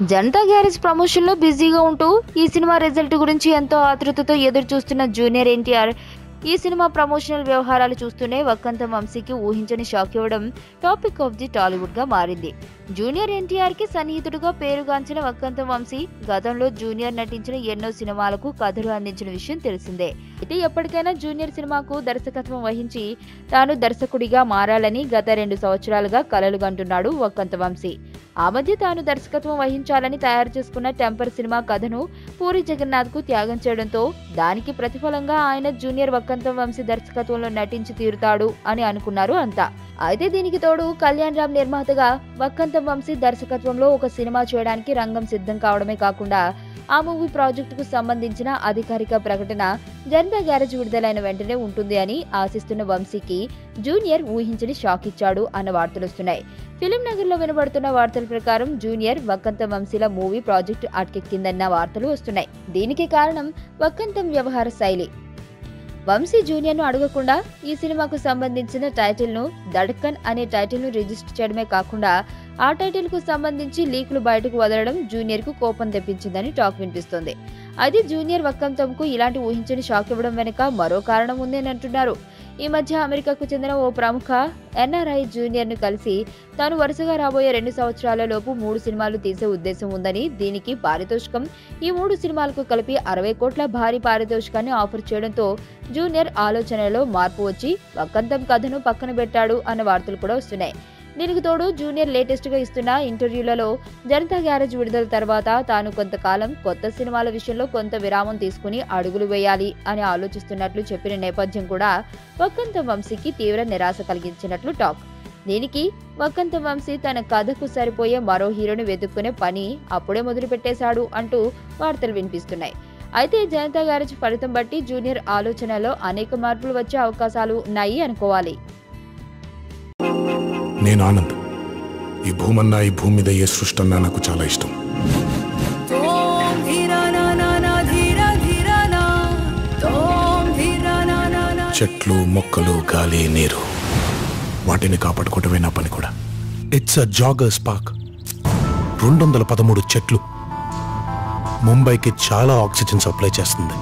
Janata garage ప్రమోషన్లో బిజీగా ఉంటూ ఈ సినిమా రిజల్ట్ గురించి ఎంతో ఆతృతతో ఎదురు చూస్తున్న జూనియర్ ఎన్టీఆర్ ఈ సినిమా ప్రమోషనల్ వ్యవహారాలు చూస్తూనే వక్కంతం వంశీకి ఊహించని షాక్ ఇవ్వడం టాపిక్ ఆఫ్ ది టాలీవుడ్ గా మారింది. జూనియర్ ఎన్టీఆర్ కి సన్నిహితుడుగా పేరుగాంచిన వక్కంతం వంశీ గతంలో జూనియర్ నటించిన ఎన్నో సినిమాలకు కథలు అందించిన విషయం తెలిసిందే. అయితే ఎప్పటికైనా జూనియర్ సినిమాకు దర్శకత్వం వహించి తాను దర్శకుడిగా మారాలని గత 2 సంవత్సరాలుగా కలలు కంటున్నాడు వక్కంతం వంశీ. ఆ మధ్య తాను దర్శకత్వం వహించాలని తయారు చేసుకున్న టెంపర్ సినిమా కథను పూరి జగన్నాథ్ కు త్యాగం చేయడంతో దానికి ప్రతిఫలంగా ఆయన జూనియర్ వక్కంతం వంశీ దర్శకత్వంలో నటించి తీరుతాడు అని అనుకున్నారు అంతా. అయితే దీనికి తోడు కళ్యాణ్ రామ్ నిర్మాతగా వక్కంతం వంశీ దర్శకత్వంలో ఒక సినిమా చేయడానికి రంగం సిద్ధం కావడమే కాకుండా ఆ మూవీ ప్రాజెక్టుకు సంబంధించిన అధికారిక ప్రకటన జనతా గ్యారేజ్ విడుదలైన వెంటనే ఉంటుంది అని ఆశిస్తున్న వంశీకి జూనియర్ ఊహించని షాక్ ఇచ్చాడు అన్న వార్తలు వస్తున్నాయి. ఫిలిం నగర్ లో వినబడుతున్న వార్తల ప్రకారం జూనియర్ వక్కంతం వంశీల మూవీ ప్రాజెక్టు అటకెక్కిందన్న వార్తలు వస్తున్నాయి. దీనికి కారణం వక్కంతం వ్యవహార శైలి. వంశీ జూనియర్ ను అడగకుండా ఈ సినిమాకు సంబంధించిన టైటిల్ ను దడక్కన్ అనే టైటిల్ ను రిజిస్టర్ చేయడమే కాకుండా ఆ టైటిల్ కు సంబంధించి లీకులు బయటకు వదలడం జూనియర్ కు కోపం తెప్పించిందని టాక్ వినిపిస్తోంది. అయితే జూనియర్ వక్కంతంకు ఇలాంటి ఊహించని షాక్ ఇవ్వడం వెనుక మరో కారణం ఉందని అంటున్నారు. ఈ మధ్య అమెరికాకు చెందిన ఓ ప్రముఖ ఎన్ఆర్ఐ జూనియర్ ను కలిసి తాను వరుసగా రాబోయే 2 సంవత్సరాల లోపు 3 సినిమాలు తీసే ఉద్దేశం ఉందని, దీనికి పారితోషికం ఈ 3 సినిమాలకు కలిపి 60 కోట్ల భారీ పారితోషికాన్ని ఆఫర్ చేయడంతో జూనియర్ ఆలోచనలో మార్పు వచ్చి వక్కంతం కథను పక్కన పెట్టాడు అన్న వార్తలు కూడా వస్తున్నాయి. దీనికి తోడు జూనియర్ లేటెస్ట్ గా ఇస్తున్న ఇంటర్వ్యూలలో జనతా గ్యారేజ్ విడుదల తర్వాత తాను కొంతకాలం కొత్త సినిమాల విషయంలో కొంత విరామం తీసుకుని అడుగులు వేయాలి అని ఆలోచిస్తున్నట్లు చెప్పిన నేపథ్యం కూడా వక్కంతం వంశీకి తీవ్ర నిరాశ కలిగించినట్లు టాక్. దీనికి వక్కంతం వంశీ తన కథకు సరిపోయే మరో హీరోని వెతుక్కునే పని అప్పుడే మొదలు పెట్టేశాడు అంటూ వార్తలు వినిపిస్తున్నాయి. అయితే జనతా గ్యారేజ్ ఫలితం బట్టి జూనియర్ ఆలోచనలో అనేక మార్పులు వచ్చే అవకాశాలు ఉన్నాయి అనుకోవాలి. నేను ఆనంద్. ఈ భూమన్నా, ఈ భూమి మీద ఏ సృష్టి అన్నా నాకు చాలా ఇష్టం. చెట్లు, మొక్కలు, గాలి, నీరు, వాటిని కాపాడుకోవటమే నా పని కూడా. It's a joggers park. 213 చెట్లు ముంబైకి చాలా ఆక్సిజన్ సప్లై చేస్తుంది.